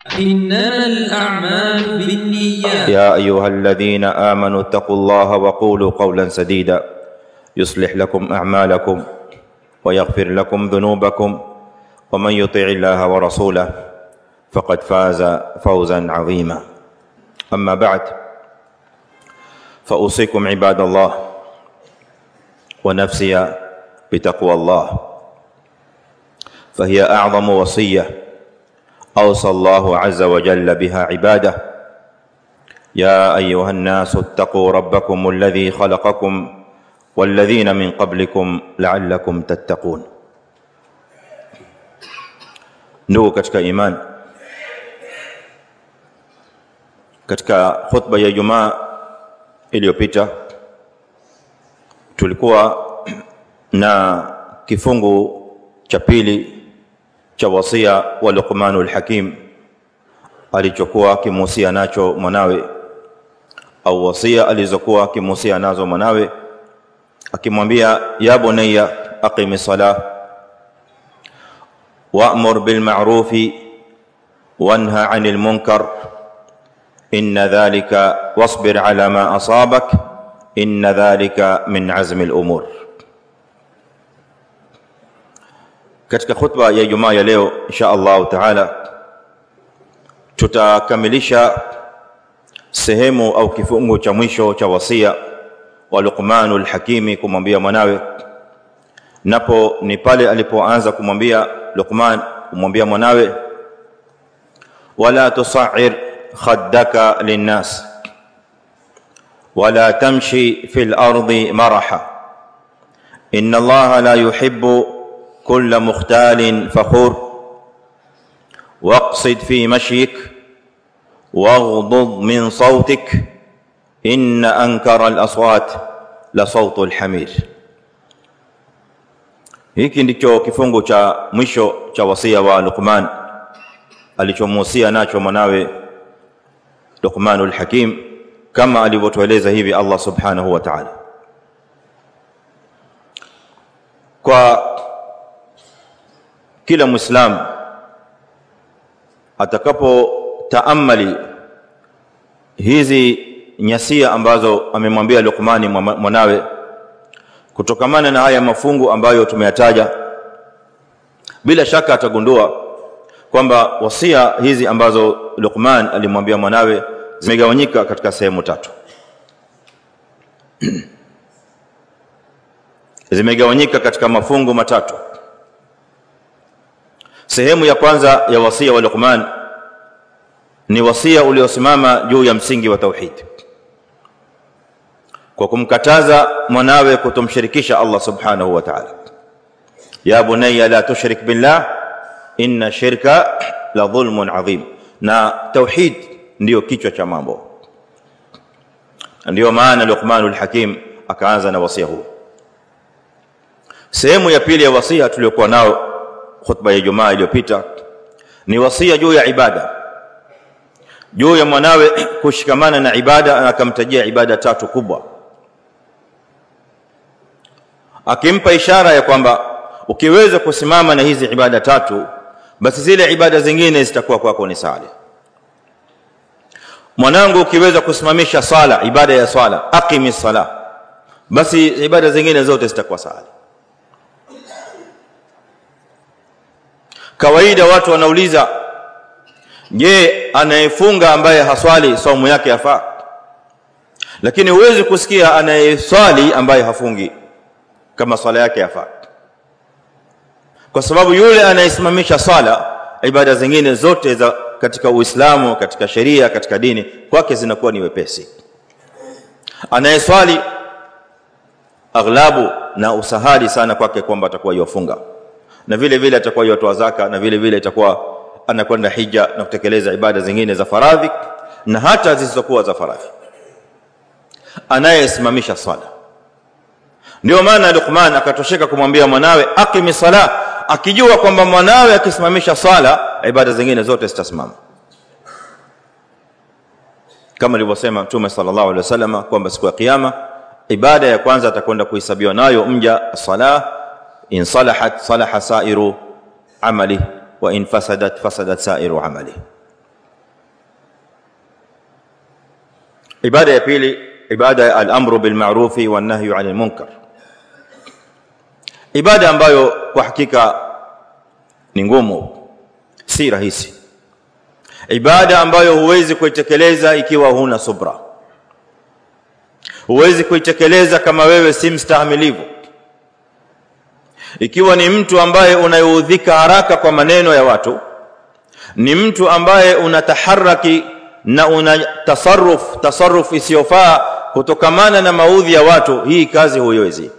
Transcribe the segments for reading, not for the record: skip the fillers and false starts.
إنما الأعمال بالنيات. يا أيها الذين آمنوا اتقوا الله وقولوا قولا سديدا يصلح لكم أعمالكم ويغفر لكم ذنوبكم ومن يطع الله ورسوله فقد فاز فوزا عظيما. أما بعد، فأوصيكم عباد الله ونفسي بتقوى الله، فهي أعظم وصية أوصى الله عز وجل بها عباده. يا أيها الناس اتقوا ربكم الذي خلقكم والذين من قبلكم لعلكم تتقون. Ndugu katika iman, katika khutba ya Ijumaa iliyopita tulikuwa na kifungu cha pili cha wasia wa Luqmanul Hakim alichokuwa kimuhusia nacho mwanawe, au wasia alizokuwa akimuhusia nazo mwanawe, akimwambia ya bunayya aqimis salah wa'mur bil ma'rufi wanha 'anil munkar inna dhalika wasbir 'ala ma asabak inna dhalika min 'azmi al umur. Katika khutba ya Ijumaa ya leo insha Allah taala tutakamilisha sehemu au kifungu cha mwisho cha wasia wa Luqmanul Hakimi kumwambia mwanawe. Napo ni pale alipoanza kumwambia Luqman, kumwambia mwanawe, wala tusa'ir khaddaka linnas wala tamshi fil ardi maraha inna Allah la yuhibbu كل مختال فخور واقصد في مشيك واغضض من صوتك إن أنكر الأصوات لصوت الحمير. Hiki ndicho kifungu cha mwisho cha wasia wa Luqman alichomuhusia nacho mwanawe Luqmanul Hakim, kama alivyotueleza hivi Allah subhanahu wa ta'ala. Kwa kila Muislamu atakapo taamali hizi nyasia ambazo amemwambia Luqmani mwanawe, kutokamana na haya mafungu ambayo tumeyataja, bila shaka atagundua kwamba wasia hizi ambazo Luqman alimwambia mwanawe zimegawanyika katika sehemu tatu. Zimegawanyika katika mafungu matatu. Sehemu ya kwanza ya wasia wa Luqman ni wasia uliosimama juu ya msingi wa tauhid, kwa kumkataza mwanawe kutomshirikisha Allah subhanahu wa ta'ala. Ya bunayya la tushrik billah inna shirka la dhulmun adhim. Na tauhid ndio kichwa cha mambo, ndio maana Luqmanul Hakim akaanza na wasia huu. Sehemu ya pili ya wasia tuliokuwa nao khutba ya Ijumaa iliyopita ni wasia juu ya ibada, juu ya mwanawe kushikamana na ibada, na akamtajia ibada tatu kubwa, akimpa ishara ya kwamba ukiweza kusimama na hizi ibada tatu, basi zile ibada zingine zitakuwa kwako ni sala. Mwanangu, ukiweza kusimamisha sala, ibada ya sala, aqimis sala, basi ibada zingine zote zitakuwa sala. Kawaida watu wanauliza, je, anayefunga ambaye haswali saumu yake yafaa? Lakini huwezi kusikia anayeswali ambaye hafungi kama swala yake yafaa, kwa sababu yule anayesimamisha swala, ibada zingine zote za katika Uislamu, katika sheria, katika dini, kwake zinakuwa ni wepesi. Anayeswali aghlabu na usahali sana kwake kwamba atakuwa yofunga, na vile vile atakuwa yotoa zaka, na vile vile itakuwa anakwenda hija na kutekeleza ibada zingine za faradhi na hata zisizokuwa za faradhi. Anayesimamisha swala, ndio maana Luqman akatosheka kumwambia mwanawe aqimi sala, akijua kwamba mwanawe akisimamisha swala ibada zingine zote zitasimama, kama alivyosema Mtume sallallahu alaihi wasallam kwamba siku ya kiyama ibada ya kwanza atakwenda kuhesabiwa nayo mja sala, in salahat salaha sairu amali wa in fasadat fasadat sairu amali. Ibada ya pili, ibada ya al-amru bil ma'rufi wan nahyu 'anil munkar. Ibada ambayo kwa hakika ni ngumu, si rahisi. Ibada ambayo huwezi kuitekeleza ikiwa huna subra. Huwezi kuitekeleza kama wewe si mstahimilivu. Ikiwa ni mtu ambaye unayoudhika haraka kwa maneno ya watu, ni mtu ambaye unataharaki na una tasarruf isiyofaa kutokamana na maudhi ya watu, hii kazi huiwezi.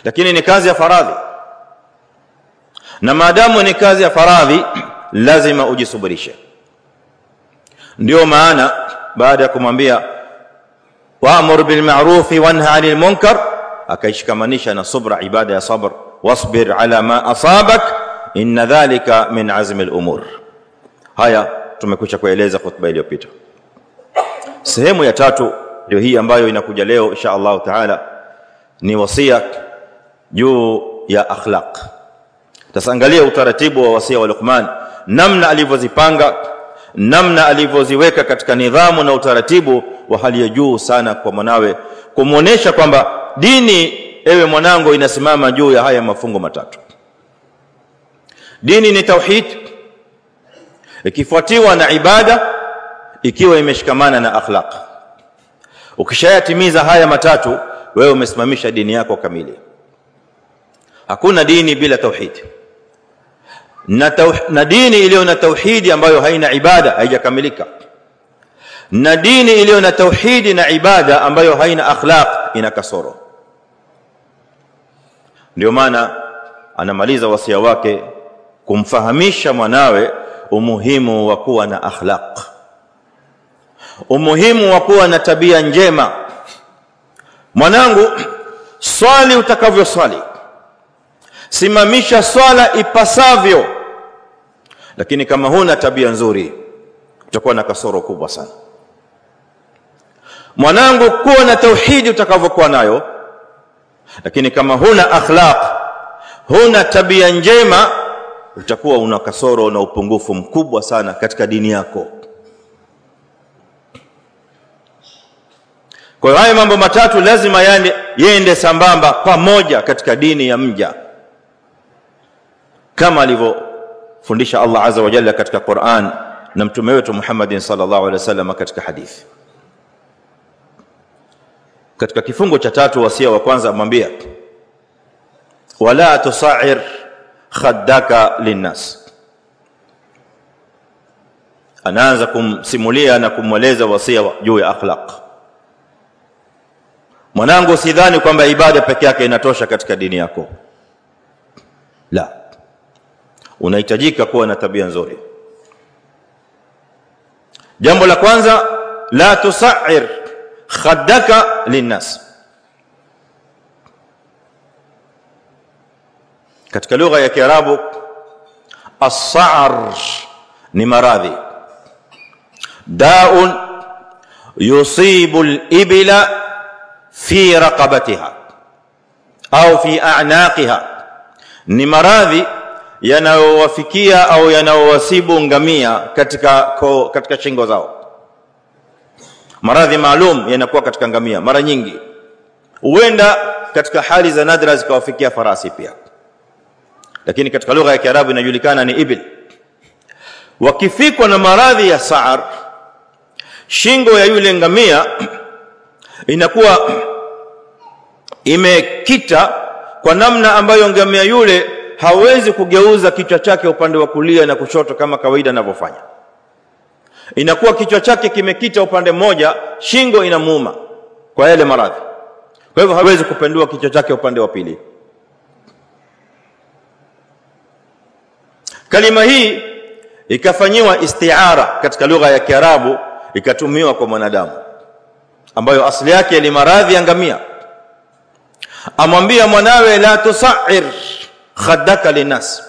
Lakini ni kazi ya faradhi, na maadamu ni kazi ya faradhi lazima ujisubirishe. Ndio maana baada ya kumwambia wa'mur bil ma'rufi wanha 'anil munkar, akaishikamanisha na subra, ibada ya sabr. Wasbir ala ma asabak inna dhalika min azmi al-umur. Haya tumekwisha kueleza khutba iliyopita. Sehemu ya tatu ndio hii ambayo inakuja leo insha Allah taala, ni wasia juu ya akhlaq. Tasangalia utaratibu wa wasia wa Luqman, namna alivyozipanga, namna alivyoziweka katika nidhamu na utaratibu wa hali ya juu sana kwa mwanawe, kumuonesha kwamba dini, ewe mwanangu, inasimama juu ya haya mafungo matatu. Dini ni tauhid, ikifuatiwa na ibada, ikiwa imeshikamana na akhlaq. Ukishayatimiza haya matatu, wewe umesimamisha dini yako kamili. Hakuna dini bila tauhid. Na dini iliyo na tauhidi ambayo haina ibada haijakamilika. Na dini iliyo na tauhidi na ibada ambayo haina akhlaq ina kasoro. Ndio maana anamaliza wasia wake kumfahamisha mwanawe umuhimu wa kuwa na akhlaq, umuhimu wa kuwa na tabia njema. Mwanangu, swali utakavyoswali, simamisha swala ipasavyo, lakini kama huna tabia nzuri utakuwa na kasoro kubwa sana. Mwanangu, kuwa na tauhidi utakavyokuwa nayo, lakini kama huna akhlaq, huna tabia njema, utakuwa una kasoro na upungufu mkubwa sana katika dini yako. Kwa hiyo haya mambo matatu lazima yende sambamba pamoja katika dini ya mja, kama alivyofundisha Allah azza wa jalla katika Qur'an na mtume wetu Muhammadin sallallahu alaihi wasallam katika hadithi. Katika kifungo cha tatu wasia wa kwanza amwambia wala tusa'ir khaddaka linnas. Anaanza kumsimulia na kumweleza wasia juu ya akhlaq. Mwanangu, sidhani kwamba ibada peke yake inatosha katika dini yako. La, unahitajika kuwa na tabia nzuri. Jambo la kwanza, la tusa'ir khaddaka linnas. Katika lugha ya Kiarabu, as-sa'r ni maradhi, daun yusibu al-ibla fi raqabatiha au fi a'naqiha. Ni maradhi yanayowafikia au yanayowasibu ngamia katika shingo zao. Maradhi maalum yanakuwa katika ngamia mara nyingi, huenda katika hali za nadra zikawafikia farasi pia, lakini katika lugha ya Kiarabu inajulikana ni ibil. Wakifikwa na maradhi ya sa'r, shingo ya yule ngamia inakuwa imekita kwa namna ambayo ngamia yule hawezi kugeuza kichwa chake upande wa kulia na kushoto kama kawaida anavyofanya. Inakuwa kichwa chake kimekita upande mmoja, shingo inamuuma kwa yale maradhi. Kwa hivyo hawezi kupendua kichwa chake upande wa pili. Kalima hii ikafanyiwa isti'ara katika lugha ya Kiarabu, ikatumiwa kwa mwanadamu, ambayo asili yake ni maradhi ya ngamia. Amwambia mwanawe la tusa'ir khaddaka linas,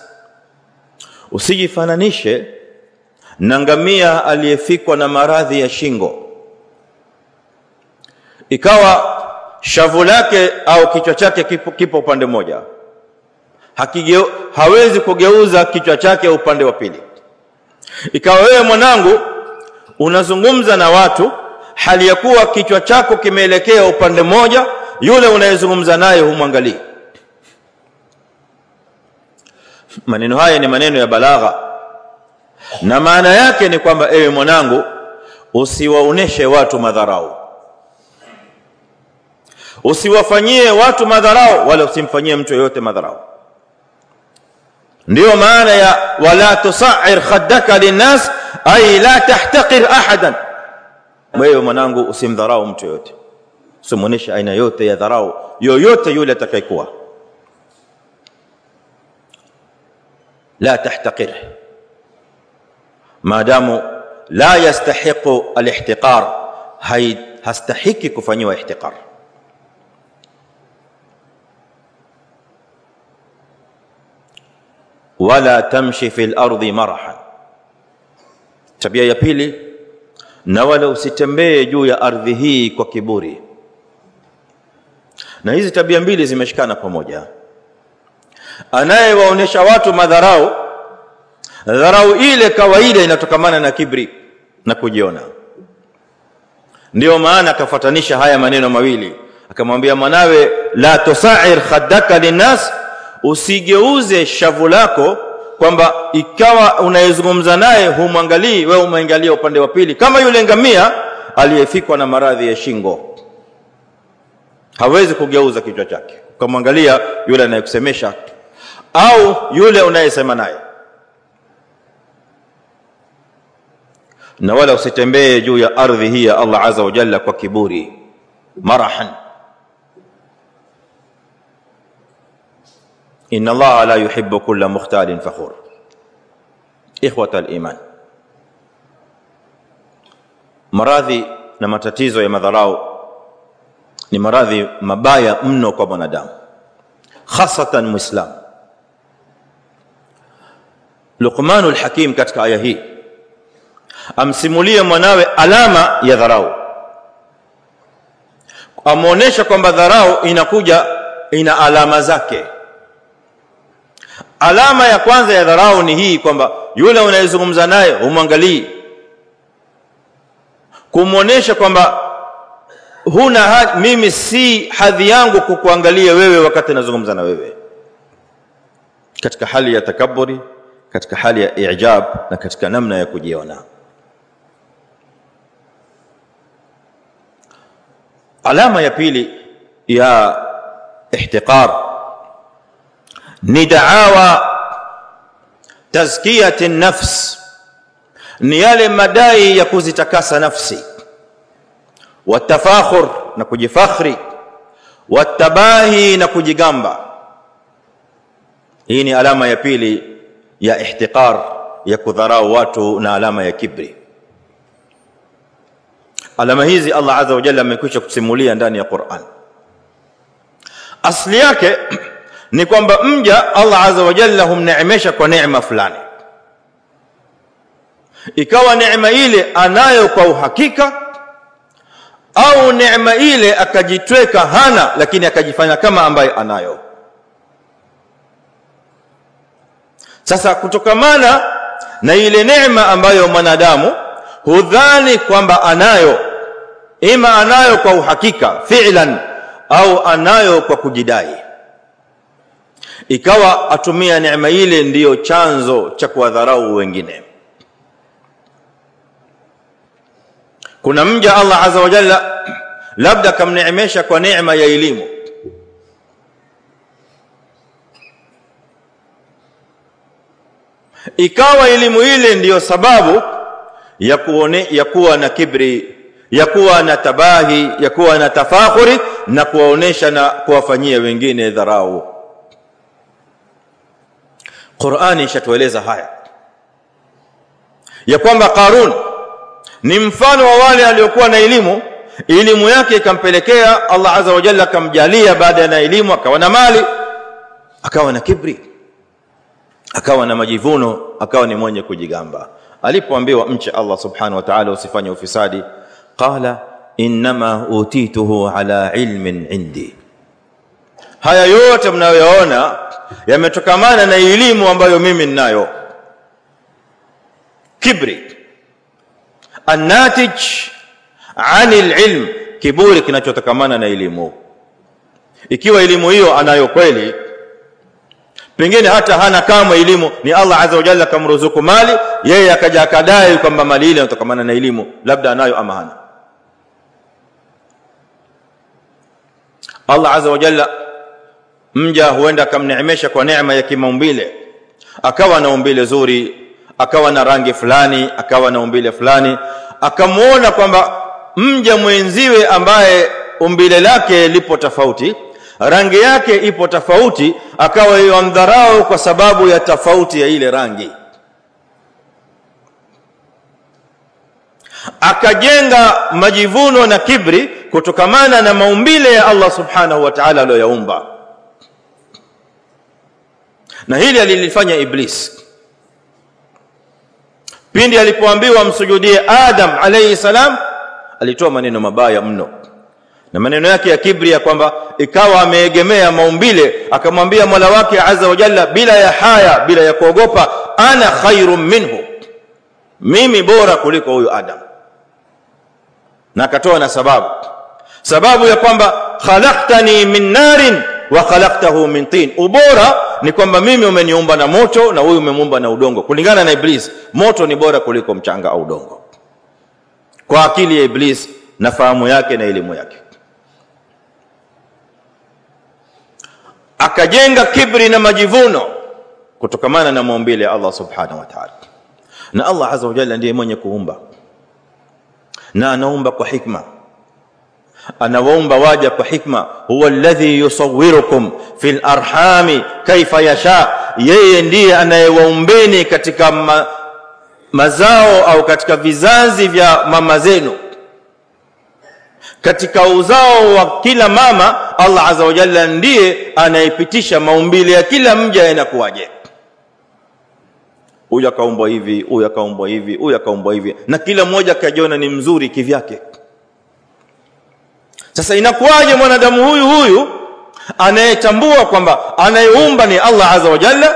usijifananishe na ngamia aliyefikwa na maradhi ya shingo, ikawa shavu lake au kichwa chake kipo upande mmoja, hawezi kugeuza kichwa chake upande wa pili. Ikawa wewe mwanangu unazungumza na watu hali ya kuwa kichwa chako kimeelekea upande mmoja, yule unayezungumza naye humwangalii. Maneno haya ni maneno ya balagha, na maana yake ni kwamba ewe mwanangu, usiwaoneshe watu madharau, usiwafanyie watu madharau, wala usimfanyie mtu yote madharau. Ndio maana ya wala tusa'ir khaddaka linnas, ay la tahtaqir ahadan. Wewe mwanangu usimdharau mtu yote, usimuoneshe aina yote ya dharau yoyote yule atakayekuwa. la tahtaqir maadamu la yastahiqu al-ihtiqar, hastahiki kufanyiwa ihtiqar. wala tamshi fil ardi marahan, tabia ya pili, na wala usitembee juu ya ardhi hii kwa kiburi. Na hizi tabia mbili zimeshikana pamoja. Anayewaonesha watu madharau, dharau ile kawaida inatokamana na kibri na kujiona. Ndio maana akafuatanisha haya maneno mawili, akamwambia mwanawe la tusa'ir khaddaka linnas, usigeuze shavu lako kwamba ikawa unayezungumza naye humwangalii, wewe umwangalia upande wa pili, kama yule ngamia aliyefikwa na maradhi ya shingo. Hawezi kugeuza kichwa chake kumwangalia yule anayekusemesha au yule unayesema naye. Na wala usitembee juu ya ardhi hii ya Allah azza wa jalla kwa kiburi, marahan. inna Allah la yuhibbu kulla mukhtalin fakhur. Ikhwata al-iman, maradhi na matatizo ya madharau ni maradhi mabaya mno kwa mwanadamu, hasatan muislam. Luqmanul Hakim katika aya hii amsimulia mwanawe alama ya dharau, amuonesha kwamba dharau inakuja ina alama zake. Alama ya kwanza ya dharau ni hii, kwamba yule unayezungumza naye humwangalii, kumuonesha kwamba mimi si hadhi yangu kukuangalia wewe wakati nazungumza na wewe, katika hali ya takaburi, katika hali ya i'jab, na katika namna ya kujiona. Alama ya pili ya ihtiqar ni da'awa tazkiyati nafs, ni yale madai ya kuzitakasa nafsi, watafakhur na kujifakhri, watabahi na kujigamba. Hii ni alama ya pili ya ihtiqar, ya kudharau watu, na alama ya kibri. Alama hizi Allah azza wa jalla amekwisha kusimulia ndani ya Qur'an. Asli yake ni kwamba mja Allah azza wa jalla humneemesha kwa neema fulani, ikawa neema ile anayo kwa uhakika, au neema ile akajitweka hana, lakini akajifanya kama ambaye anayo. Sasa kutokamana na ile neema ambayo mwanadamu hudhani kwamba anayo, ima anayo kwa uhakika fi'lan, au anayo kwa kujidai, ikawa atumia neema ile ndiyo chanzo cha kuwadharau wengine. Kuna mja Allah azza wa jalla labda kamneemesha kwa neema ya elimu, ikawa elimu ile ndiyo sababu ya kuwa na kibri, ya kuwa na tabahi, ya kuwa na tafakhuri, na kuwaonesha na kuwafanyia wengine dharau. Qur'ani ishatueleza haya, ya kwamba Qarun ni mfano wa wale waliokuwa na elimu, elimu yake ikampelekea Allah azza wa jalla akamjalia baada ya elimu akawa na mali, akawa na kibri, akawa na majivuno, akawa ni mwenye kujigamba. Alipoambiwa mche Allah subhanahu wa ta'ala, usifanye ufisadi, qala inma utituhu ala ilmin indi. Haya yote mnayoyaona yametokamana na elimu ambayo mimi ninayo. Kibri annatij anil ilm, kiburi kinachotokamana na elimu. Ikiwa elimu hiyo anayo kweli, pengine hata hana kama elimu, ni Allah azza wa jalla kamruzuku mali, yeye akaja akadai kwamba mali ile inatokamana na elimu, labda anayo ama hana. Allah azza wa jalla mja huenda akamneemesha kwa neema ya kimaumbile, akawa na umbile zuri, akawa na rangi fulani, akawa na umbile fulani, akamuona kwamba mja mwenziwe ambaye umbile lake lipo tofauti, rangi yake ipo tofauti, akawa yamdharau kwa sababu ya tofauti ya ile rangi. Akajenga majivuno na kibri kutokamana na maumbile ya Allah subhanahu wa ta'ala aliyoyaumba. Na hili alilifanya Iblis pindi alipoambiwa msujudie Adam alayhi salam, alitoa maneno mabaya mno, na maneno yake ya kibri ya kwamba ikawa ameegemea maumbile, akamwambia Mola wake azza wa jalla bila ya haya, bila ya kuogopa, ana khairum minhu, mimi bora kuliko huyu Adam. Na akatoa na sababu ya kwamba khalaqtani min narin wa khalaqtahu min tin, ubora ni kwamba mimi umeniumba na moto na huyu umemuumba na udongo. Kulingana na Iblis, moto ni bora kuliko mchanga au udongo, kwa akili ya Iblis na fahamu yake na elimu yake. Akajenga kibri na majivuno kutokamana na maumbile ya Allah subhanahu wa ta'ala. Na Allah azza wa jalla ndiye mwenye kuumba, na anaumba kwa hikma, anawaumba waja kwa hikma. Huwa alladhi yusawwirukum fil arhami kaifa yasha, yeye ndiye anayewaumbeni katika mazao au katika vizazi vya mama zenu, katika uzao wa kila mama. Allah azza wa jalla ndiye anayepitisha maumbile ya kila mja yanakuwaje. Huyu akaumbwa hivi, huyu akaumbwa hivi, huyu akaumbwa hivi, na kila mmoja kajiona ni mzuri kivyake. Sasa inakuwaje mwanadamu huyu anayetambua kwamba anayeumba ni Allah azza wa jalla,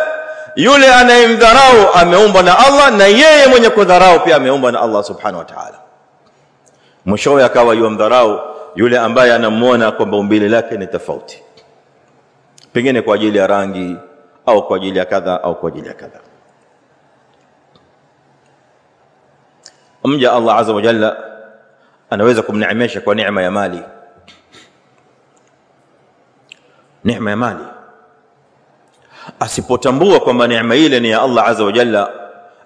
yule anayemdharau ameumbwa na Allah, na yeye mwenye kudharau pia ameumbwa na Allah subhanahu wa ta'ala? Mwishowe akawa yumdharau yule ambaye anamuona kwamba umbile lake ni tofauti, pengine kwa ajili ya rangi au kwa ajili ya kadha au kwa ajili ya kadha. Mja Allah azza wa jalla anaweza kumneemesha kwa neema ya mali. Neema ya mali, asipotambua kwamba neema ile ni ya Allah azza wa jalla,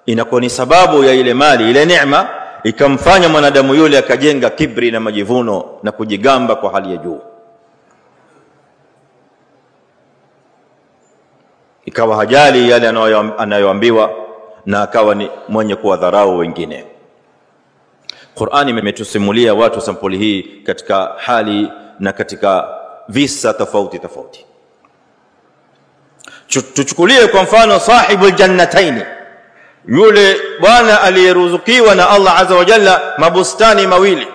inakuwa ni sababu ya ile mali, ile neema ikamfanya mwanadamu yule akajenga kibri na majivuno na kujigamba kwa hali ya juu, ikawa hajali yale anayoambiwa na akawa ni mwenye kuwadharau wengine. Qur'ani imetusimulia watu sampuli hii katika hali na katika visa tofauti. Tuchukulie kwa mfano sahibul jannataini, yule bwana aliyeruzukiwa na Allah azza wa jalla mabustani mawili.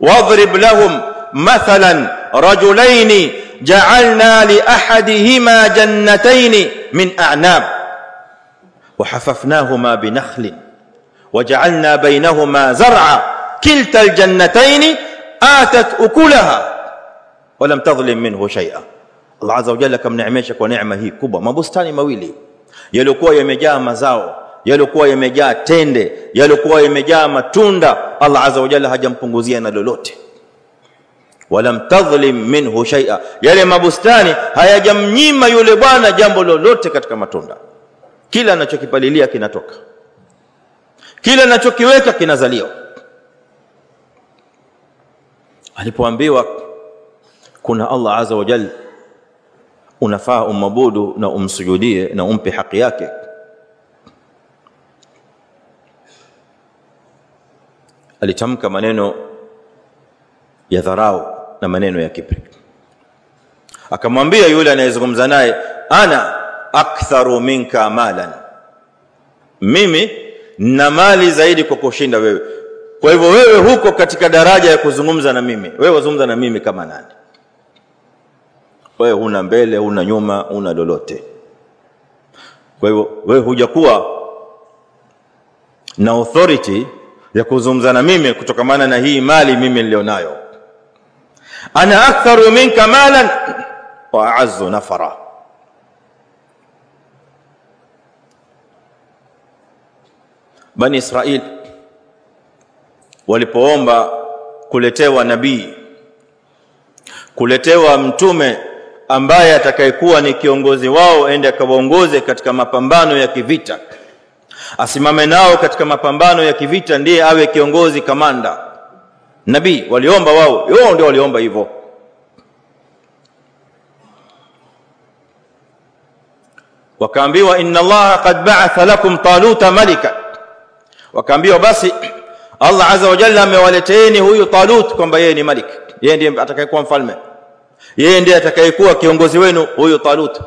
Wadhrib lahum mathalan rajulaini ja'alna li ahadihima jannataini min a'nab wa hafafnahuma binakhlin وجعلنا بينهما زرعا كلتا الجنتين آتت أكلها ولم تظلم منه شيئا. Allah azza wa jalla kamneemesha kwa neema hii kubwa, mabustani mawili yaliokuwa yamejaa mazao, yaliokuwa yamejaa tende, yaliokuwa yamejaa matunda. Allah azza wa jalla hajampunguzia na lolote, walam tadhlim minhu shay'a, yale mabustani hayajamnyima yule bwana jambo lolote katika matunda. Kila anachokipalilia kinatoka, kila anachokiweka kinazaliwa. Alipoambiwa kuna Allah azza wa jalla, unafaa umabudu na umsujudie na umpe haki yake, alitamka maneno ya dharau na maneno ya kibri. Akamwambia yule anayezungumza naye, ana aktharu minka malan, mimi na mali zaidi kwa kushinda wewe. Kwa hivyo wewe huko katika daraja ya kuzungumza na mimi, wewe wazungumza na mimi kama nani? Wewe huna mbele, huna nyuma, huna lolote. Kwa hivyo wewe hujakuwa na authority ya kuzungumza na mimi kutokamana na hii mali mimi nilionayo. Ana aktharu minka malan wa a'azzu nafara. Bani Israil walipoomba kuletewa nabii, kuletewa mtume ambaye atakayekuwa ni kiongozi wao, ende akawaongoze katika mapambano ya kivita, asimame nao katika mapambano ya kivita, ndiye awe kiongozi, kamanda, nabii, waliomba wao ndio waliomba hivyo. Wakaambiwa inna Allaha qad ba'atha lakum Taluta malika, wakaambiwa basi Allah azza wa jalla amewaleteeni huyu Talut kwamba yeye ni malik, yeye ndiye atakayekuwa mfalme, yeye ndiye atakayekuwa kiongozi wenu huyu Talut.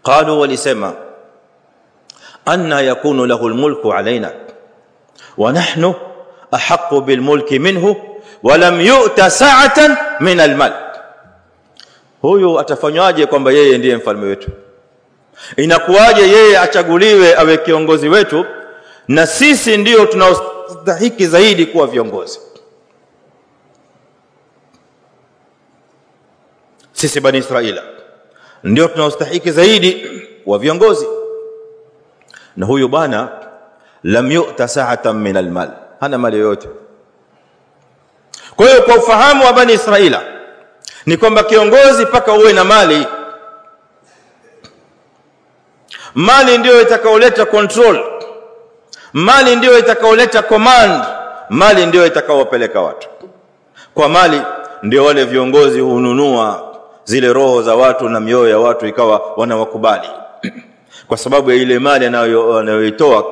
Qalu, walisema anna yakunu lahu almulku alaina wa nahnu ahaqqu bilmulki minhu wa lam yu'ta sa'atan min almal. Huyu atafanywaje kwamba yeye ndiye mfalme wetu? Inakuwaje yeye achaguliwe awe kiongozi wetu na sisi ndio tunaostahili zaidi kuwa viongozi? Sisi Bani Israila ndio tunaostahili zaidi wa viongozi, na huyu bwana lam yu'ta sa'atan min almal, hana mali yote. Kwa hiyo kwa ufahamu wa Bani Israila ni kwamba kiongozi paka uwe na mali. Mali ndio itakaoleta control, mali ndio itakaoleta command, mali ndio itakaowapeleka watu. Kwa mali ndio wale viongozi hununua zile roho za watu na mioyo ya watu ikawa wanawakubali kwa sababu ya ile mali anayoitoa.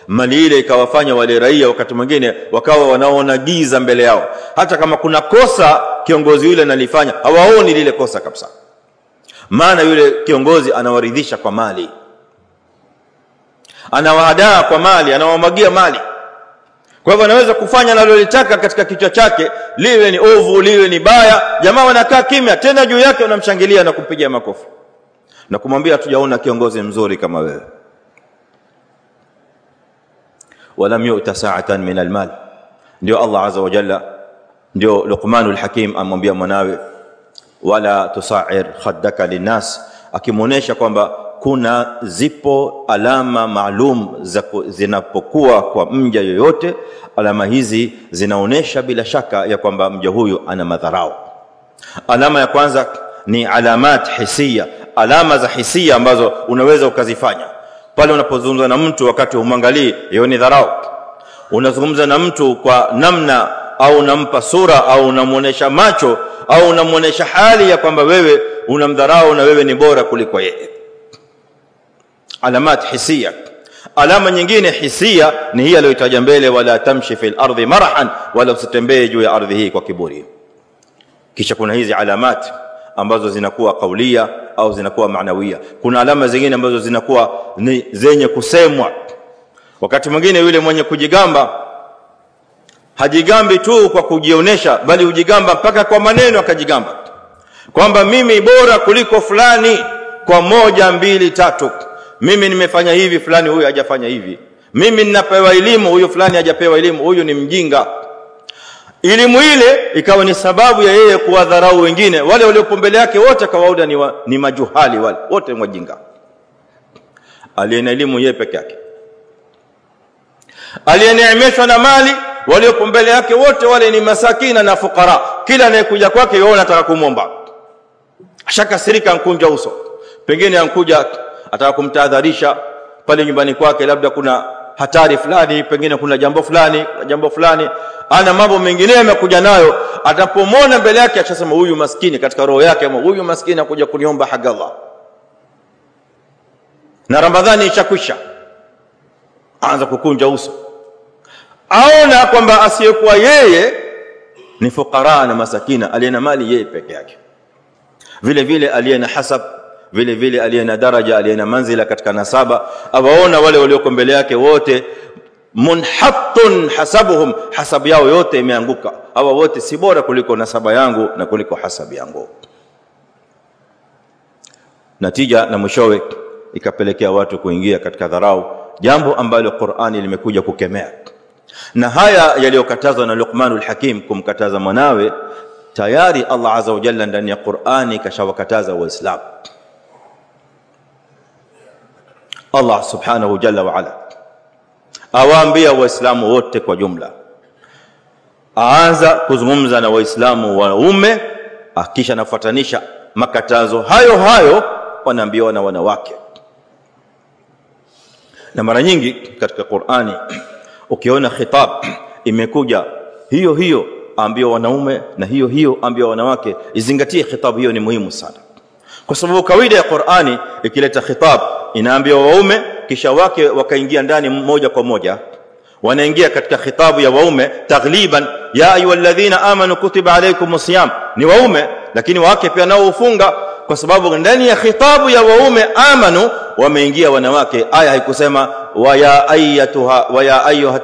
Mali ile ikawafanya wale raia wakati mwingine wakawa wanaona giza mbele yao, hata kama kuna kosa kiongozi yule analifanya hawaoni lile kosa kabisa, maana yule kiongozi anawaridhisha kwa mali, anawahadaa kwa mali, anawamwagia mali. Kwa hivyo anaweza kufanya analolitaka katika kichwa chake, liwe ni ovu, liwe ni baya, jamaa wanakaa kimya, tena juu yake wanamshangilia na kumpigia makofi na kumwambia hatujaona kiongozi mzuri kama wewe. Walam yu'ta sa'atan min almal. Ndio Allah azza wa jalla, ndio Luqmanul Hakim amwambia mwanawe wala tusa'ir khaddaka linnas, akimuonesha kwamba kuna zipo alama maalum zinapokuwa kwa mja yoyote. Alama hizi zinaonesha bila shaka ya kwamba mja huyu ana madharau. Alama ya kwanza ni alamat hisia, alama za hisia ambazo unaweza ukazifanya pale unapozungumza na mtu wakati humwangalii, hiyo ni dharau. Unazungumza na mtu kwa namna au unampa sura au unamuonesha macho au unamuonesha hali ya kwamba wewe unamdharau na wewe ni bora kuliko yeye. Alamat hisia. Alama nyingine hisia ni hii aliyotaja mbele, wala tamshi fil ardi marahan, wala usitembee juu ya ardhi hii kwa kiburi. Kisha kuna hizi alamat ambazo zinakuwa kaulia au zinakuwa maanawia. Kuna alama zingine ambazo zinakuwa ni zenye kusemwa. Wakati mwingine yule mwenye kujigamba hajigambi tu kwa kujionesha, bali hujigamba mpaka kwa maneno, akajigamba kwamba mimi bora kuliko fulani kwa 1 2 3, mimi nimefanya hivi, fulani huyu hajafanya hivi, mimi ninapewa elimu, huyu fulani hajapewa elimu, huyu ni mjinga. Elimu ile ikawa ni sababu ya yeye kuwadharau wengine, wale waliopo mbele yake wote kawaida ni majuhali, wale wote ni wajinga. Aliyena elimu yeye peke yake, aliyeneemeshwa na mali, waliopo mbele yake wote wale ni masakina na fukara. Kila anayekuja kwake yeye anataka kumwomba, ashakasirika, ankunja uso, pengine ankuja ataka kumtahadharisha pale nyumbani kwake, labda kuna hatari fulani, pengine kuna jambo fulani, ana mambo mengine yamekuja nayo. Atapomwona mbele yake achasema huyu maskini, katika roho yake ama huyu maskini akuja kuniomba haki Allah, na Ramadhani ishakwisha, aanza kukunja uso, aona kwamba asiyekuwa yeye ni fukara na masakina, aliyena mali yeye peke yake. Vile vile aliyena hasab, vile vile aliyena daraja, aliyena manzila katika nasaba, awaona wale walioko mbele yake wote munhattun hasabuhum, hasabu yao yote imeanguka, hawa wote si bora kuliko nasaba yangu na kuliko hasabu yangu. Natija na mwishowe ikapelekea watu kuingia katika dharau, jambo ambalo Qur'ani limekuja kukemea. Na haya yaliyokatazwa na Luqmanul Hakim kumkataza mwanawe, tayari Allah azza wa jalla ndani ya Qur'ani kashawakataza Waislamu. Allah subhanahu jalla wa ala awaambia Waislamu wote kwa jumla, aanza kuzungumza na Waislamu waume, akisha nafuatanisha makatazo hayo wanaambiwa na wanawake. Na mara nyingi katika Qur'ani ukiona khitab imekuja hiyo ambiwa wanaume na hiyo ambiwa wanawake, izingatie khitab hiyo ni muhimu sana, kwa sababu kawaida ya Qur'ani ikileta khitab inaambiwa waume kisha wake wakaingia ndani moja kwa moja, wanaingia katika khitabu ya waume tagliban, ya ayyuhalladhina amanu kutiba alaykumus siyam, ni waume lakini wake pia nao ufunga, kwa sababu ndani ya khitabu ya waume amanu wameingia wanawake. Aya haikusema wa ya ayyuha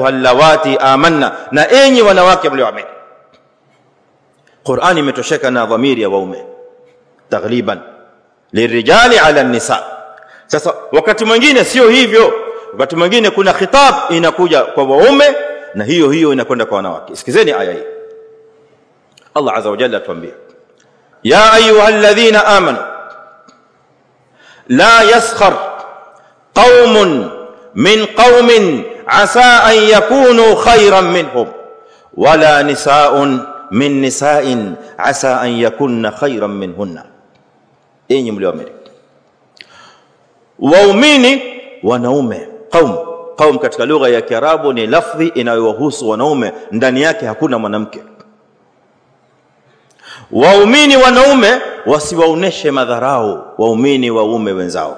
allawati amanna, na enyi wanawake mlioamini. Qur'ani imetosheka na dhamiri ya waume tagliban lirijali ala nisa. Sasa wakati mwingine sio hivyo, wakati mwingine kuna khitab inakuja kwa waume na hiyo inakwenda kwa wanawake. Sikizeni aya hii. Allah azza wa jalla atuambia, ya ayyuhalladhina amanu la yaskhar qaumun min qaumin asa an yakunu khayran minhum wala nisaa'un min nisa'in asa an yakunna khayran minhunna. Enyi mlioamini, waumini wanaume, qaum katika lugha ya Kiarabu ni lafzi inayowahusu wanaume, ndani yake hakuna mwanamke. Waumini wanaume wasiwaoneshe madharau waumini waume wenzao,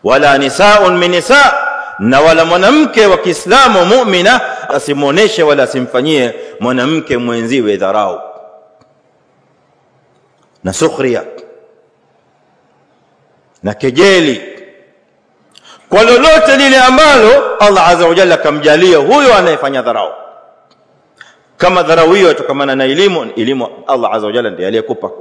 wala nisaa'un min nisa', na wala mwanamke wa Kiislamu muumina asimuoneshe wala asimfanyie mwanamke mwenziwe dharau na sukhria na kejeli kwa lolote lile ambalo Allah azza wa jalla kamjalia huyo anayefanya dharau. Kama dharau hiyo yatokamana na elimu Allah azza wa jalla ndiye aliyekupa.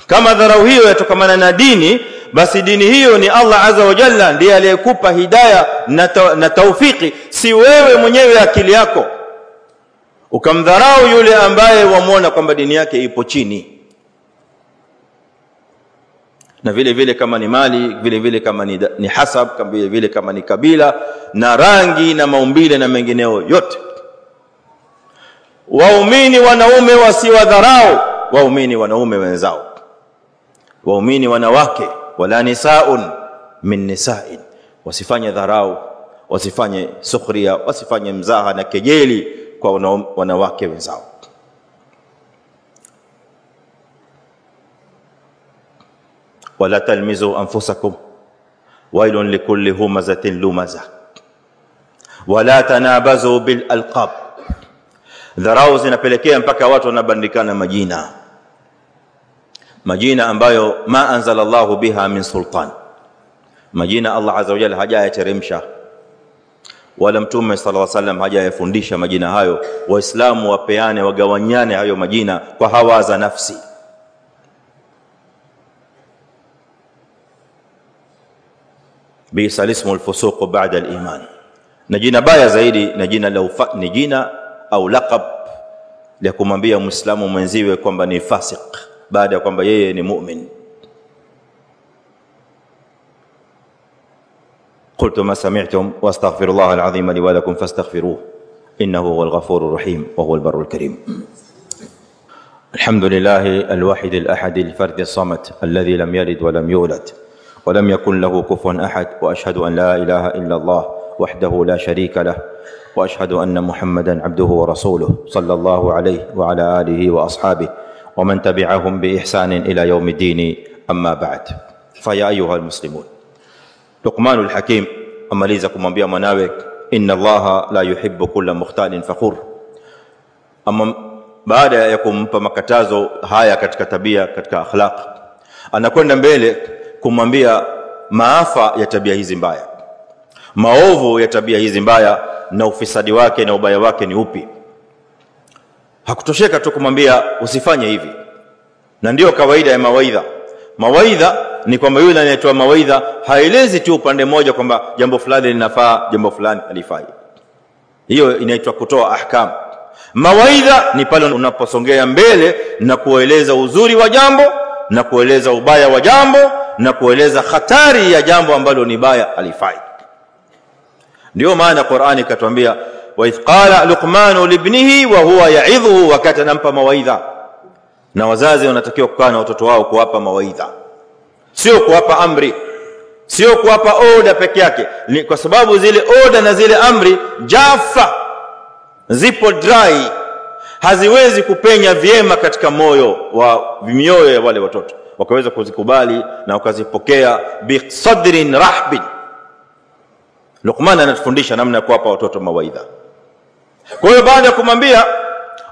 Kama dharau hiyo yatokamana na dini, basi dini hiyo ni Allah azza wa jalla ndiye aliyekupa hidayah na taufiki, si wewe mwenyewe akili yako ukamdharau yule ambaye wamuona kwamba dini yake ipo chini. Na vile vile kama ni mali, vile vile kama ni hasab, kama vile vile kama ni kabila na rangi na maumbile na mengineo yote. Waumini wanaume wasiwadharau waumini wanaume wenzao, waumini wanawake, wala nisaa'un min nisa'in, wasifanye dharau, wasifanye sukhria, wasifanye mzaha na kejeli kwa wanawake wenzao. wala talmizu anfusakum wailun likulli humazatin lumaza wala tanabazu bil alqab. Dharau zinapelekea mpaka watu wanabandikana majina ambayo ma anzalallahu biha min sultan, majina Allah azza wa jalla hajayateremsha wala mtume sallallahu alaihi wasallam hajayafundisha majina hayo. Waislamu wapeane, wagawanyane hayo majina kwa hawa za nafsi. Bisa ismul fusuq ba'da al-iman, na jina baya zaidi na jina la ni jina au laqab la kumwambia muislamu mwenziwe kwamba ni fasik baada ya kwamba yeye ni mu'min. قلت ما سمعتم واستغفر الله العظيم لي ولكم فاستغفروه انه هو الغفور الرحيم وهو البر الكريم. الحمد لله الواحد الاحد الفرد الصمد الذي لم يلد ولم يولد ولم يكن له كفوا احد، واشهد ان لا اله الا الله وحده لا شريك له، واشهد ان محمدا عبده ورسوله صلى الله عليه وعلى اله واصحابه ومن تبعهم باحسان الى يوم الدين. اما بعد، فيا ايها المسلمون، Luqmanul Hakim amaliza kumwambia mwanawe, inna Allaha la yuhibbu kulla mukhtalin fakhur. Ama baada ya kumpa makatazo haya katika tabia, katika akhlaq, anakwenda mbele kumwambia maafa ya tabia hizi mbaya, maovu ya tabia hizi mbaya na ufisadi wake na ubaya wake ni upi. Hakutosheka tu kumwambia usifanye hivi, na ndio kawaida ya mawaidha Mawaidha ni kwamba yule anayetoa mawaidha haelezi tu upande mmoja kwamba jambo fulani linafaa, jambo fulani halifai. Hiyo inaitwa kutoa ahkam. Mawaidha ni pale unaposongea mbele na kueleza uzuri wa jambo na kueleza ubaya wa jambo na kueleza hatari ya jambo ambalo ni baya, halifai. Ndio maana Qur'ani ikatuambia wa idh qala Luqman libnihi wa huwa ya'idhuhu, wakati anampa mawaidha. Na wazazi wanatakiwa kukaa na watoto wao kuwapa mawaidha, sio kuwapa amri, sio kuwapa oda peke yake, kwa sababu zile oda na zile amri jafa, zipo dry, haziwezi kupenya vyema katika mioyo ya wale watoto wakaweza kuzikubali na wakazipokea bi sadrin rahbin. Luqman anatufundisha namna ya kuwapa watoto mawaidha. Kwa hiyo baada ya kumwambia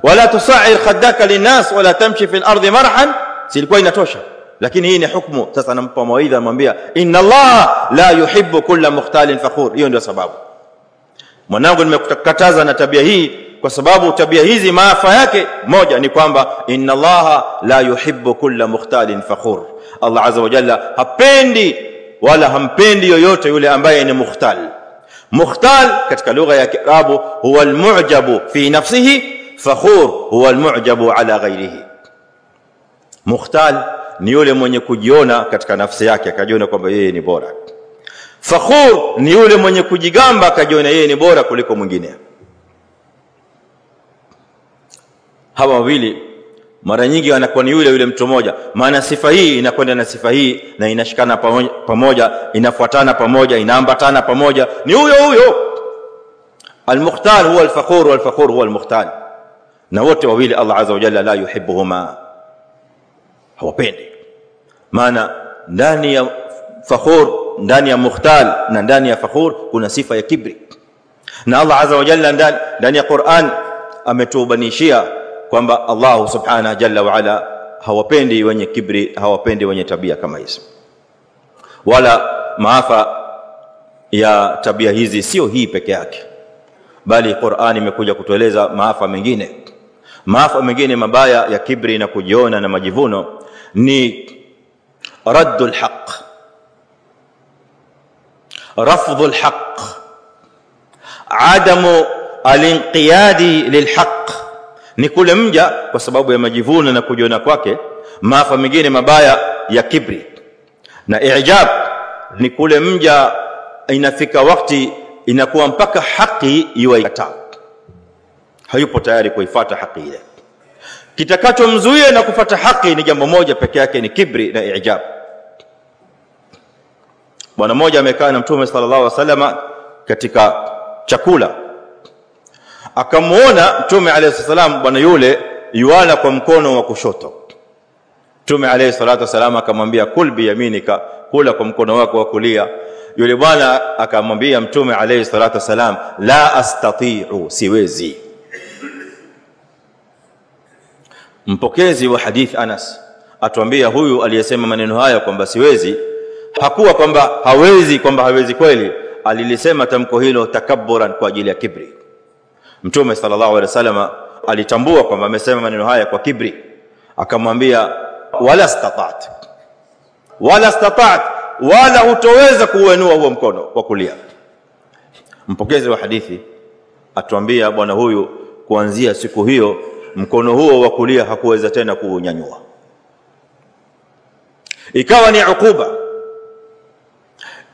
wala tusa'ir khaddaka linnas wala tamshi fil ardi marhan, silikuwa inatosha, lakini hii ni hukumu. Sasa anampa mawaidha, anamwambia inna Allah la yuhibbu kulla mukhtalin fakhur. Hiyo ndio sababu mwanangu nimekukataza na tabia hii, kwa sababu tabia hizi maafa yake moja ni kwamba inna Allah la yuhibbu kulla mukhtalin fakhur. Allah azza wa jalla hapendi wala hampendi yoyote yule ambaye ni mukhtal. Mukhtal katika lugha ya Kiarabu huwa almu'jabu fi nafsihi, fakhur huwa almu'jabu ala ghayrihi. Mukhtal ni yule mwenye kujiona katika nafsi yake akajiona kwamba yeye ni bora. Fakhur ni yule mwenye kujigamba akajiona yeye ni bora kuliko mwingine. Hawa wawili mara nyingi wanakuwa ni yule mtu mmoja, maana sifa hii inakwenda na sifa hii na inashikana pamoja, inafuatana pamoja, inaambatana pamoja, ni huyo. Al-mukhtal huwa al-fakhur wal-fakhur huwa al-mukhtal. Na wote wawili Allah azza wa jalla la yuhibbuhuma, hawapendi. Maana ndani ya fakhur, ndani ya mukhtal na ndani ya fakhur kuna sifa ya kibri. Na Allah azza wa jalla ndani ya Qur'an ametubanishia kwamba Allah subhanahu jalla wa ala hawapendi wenye kibri, hawapendi wenye tabia kama hizo. Wala maafa ya tabia hizi sio hii peke yake, bali Qur'ani imekuja kutueleza maafa mengine. Maafa mengine mabaya ya kibri na kujiona na majivuno ni raddul haqq, rafdhul haqq, adamu alinqiyadi lilhaqq. Ni kule mja kwa sababu ya majivuno na kujiona kwake. Maafa mengine mabaya ya kibri na i'jab ni kule mja inafika wakati inakuwa mpaka haki iwaikataa, hayupo tayari kuifuata haki ile. Kitakachomzuia na kufuata haki ni jambo moja peke yake, ni kibri na i'jab. Bwana mmoja amekaa na Mtume sallallahu alaihi wasallam katika chakula, akamuona Mtume alayhi wasallam bwana yule yuala kwa mkono wa kushoto. Mtume alayhi salatu wasallam akamwambia kul bi yaminika, kula kwa mkono wako wa kulia. Yule bwana akamwambia Mtume alayhi salatu wasallam la astati'u, siwezi. Mpokezi wa hadith Anas atuambia huyu aliyesema maneno haya kwamba siwezi, hakuwa kwamba hawezi kweli, alilisema tamko hilo takabburan, kwa ajili ya kibri. Mtume sallallahu alaihi wasallam alitambua kwamba amesema maneno haya kwa kibri, akamwambia wala istata'at, wala hutoweza kuuinua huo mkono wa kulia. Mpokezi wa hadithi atuambia bwana huyu kuanzia siku hiyo mkono huo wa kulia hakuweza tena kuunyanyua. Ikawa ni ukuba,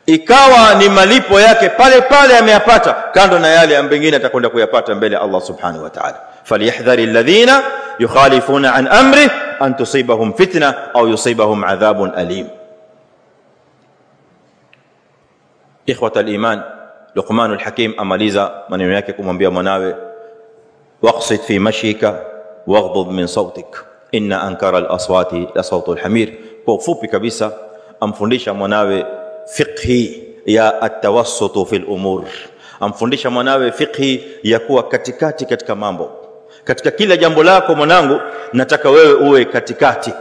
ikawa ni malipo yake pale pale ameyapata, kando na yale mengine atakwenda kuyapata mbele Allah subhanahu wa ta'ala. falyahdhari alladhina yukhalifuna an amri an tusibahum fitna au yusibahum adhabun alim. Ikhwata al-iman, Luqman al-Hakim amaliza maneno yake kumwambia mwanawe waqsid fi mashika waghdud min sautik inna ankara al-aswati la sautu al-hamir. Kwa ufupi kabisa amfundisha mwanawe fiqhi ya at-tawassut fi al-umur, amfundisha mwanawe fiqhi ya kuwa katikati katika mambo. Katika kila jambo lako mwanangu, nataka wewe uwe katikati,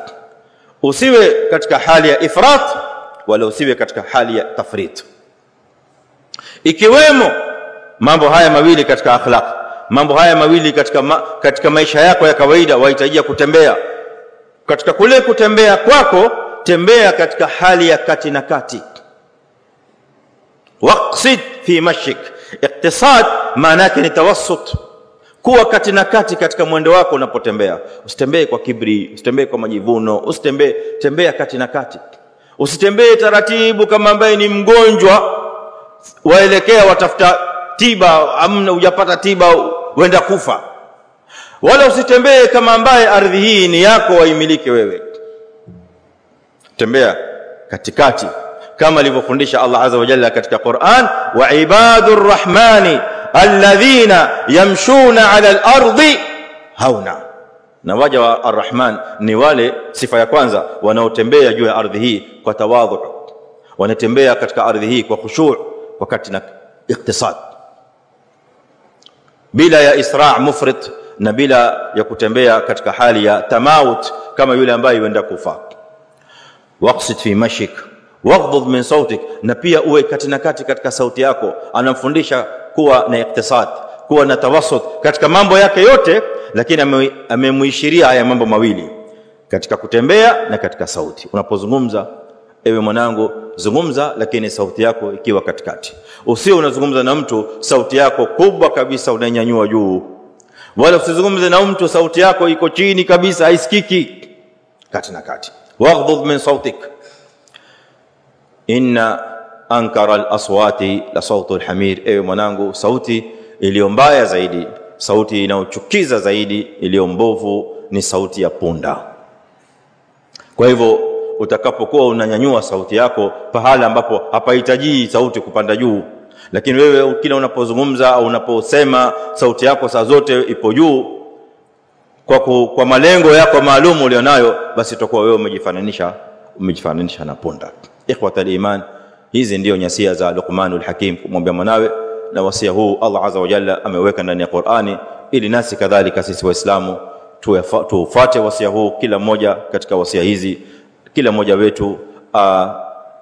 usiwe katika hali ya ifrat wala usiwe katika hali ya tafrit. Ikiwemo mambo haya mawili katika akhlaq, mambo haya mawili katika maisha yako ya kawaida, wahitajia kutembea. Katika kule kutembea kwako tembea katika hali ya kati na kati. Waqsid fi mashik. Iqtisad maana yake ni tawassut, kuwa kati na kati katika mwendo wako unapotembea. Usitembee kwa kibri, usitembee kwa majivuno, tembea kati na kati. Usitembee taratibu kama ambaye ni mgonjwa waelekea watafuta tiba, amna hujapata tiba uenda kufa. Wala usitembee kama ambaye ardhi hii ni yako waimiliki wewe. Tembea katikati kama alivyofundisha Allah azza wa jalla katika Qur'an, wa ibadur rahmani alladhina yamshuna ala al-ardi hauna. Na waja wa ar-Rahman ni wale, sifa ya kwanza, wanaotembea juu ya ardhi hii kwa tawadhu, wanatembea katika ardhi hii kwa khushu', wakati na iktisad, bila ya isra' mufrit, na bila ya kutembea katika hali ya tamawut kama yule ambaye yuenda kufa. Waqsid fi mashik waghdud min sautik, na pia uwe kati na kati katika sauti yako. Anamfundisha kuwa na iktisad, kuwa na tawassut katika mambo yake yote, lakini amemuishiria haya mambo mawili katika kutembea na katika sauti. Unapozungumza, ewe mwanangu, zungumza lakini sauti yako ikiwa katikati. Usio unazungumza na mtu sauti yako kubwa kabisa unanyanyua juu, wala usizungumze na mtu sauti yako iko chini kabisa haisikiki. Kati na kati. Waghdud min sautik. Inna ankara al-aswati la sautu al-hamir. Ewe mwanangu, sauti iliyo mbaya zaidi, sauti inayochukiza zaidi, iliyo mbovu ni sauti ya punda. Kwa hivyo utakapokuwa unanyanyua sauti yako pahala ambapo hapahitaji sauti kupanda juu, lakini wewe kila unapozungumza au unaposema sauti yako saa zote ipo juu kwa malengo yako maalum ulionayo, basi utakuwa wewe umejifananisha na punda. Ikhwatal iman, hizi ndio nyasia za Luqmanul Hakim kumwambia mwanawe, na wasia huu Allah azza wa jalla ameweka ndani ya Qur'ani ili nasi kadhalika sisi Waislamu tufuate wasia huu. Kila mmoja katika wasia hizi, kila mmoja wetu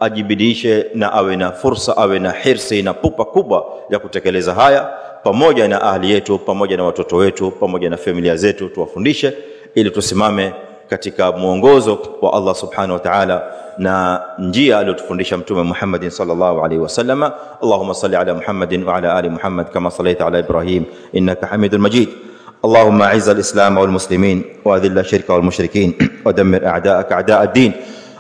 ajibidishe na awe na fursa, awe na hirsi na pupa kubwa ya kutekeleza haya, pamoja na ahli yetu, pamoja na watoto wetu, pamoja na familia zetu, tuwafundishe ili tusimame katika muongozo wa Allah subhanahu wa ta'ala na njia aliyotufundisha Mtume Muhammad sallallahu alaihi wasallam. Allahumma salli ala Muhammadin wa ala ali Muhammad kama sallaita ala Ibrahim innaka Hamidul Majid. اللهم اعز الإسلام والمسلمين وأذل الشرك والمشركين ودمر أعداءك أعداء الدين.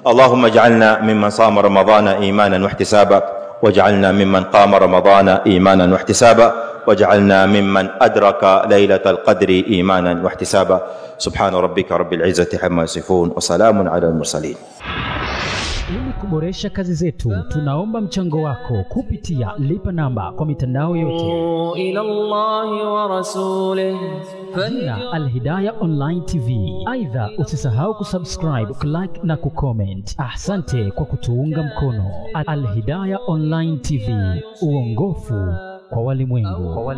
اللهم اجعلنا ممن صام رمضان إيمانا واحتسابا، واجعلنا ممن قام رمضان إيمانا واحتسابا، واجعلنا ممن أدرك ليلة القدر إيمانا واحتسابا. سبحان ربك رب العزة عما يصفون وسلام على المرسلين. Ili kuboresha kazi zetu, tunaomba mchango wako kupitia lipa namba kwa mitandao yote. ila Allah wa rasulih Jina Al-Hidayah Online TV. Aidha, usisahau kusubscribe, kulike na kucomment. Asante kwa kutuunga mkono. Al-Hidayah Online TV, uongofu kwa walimwengu.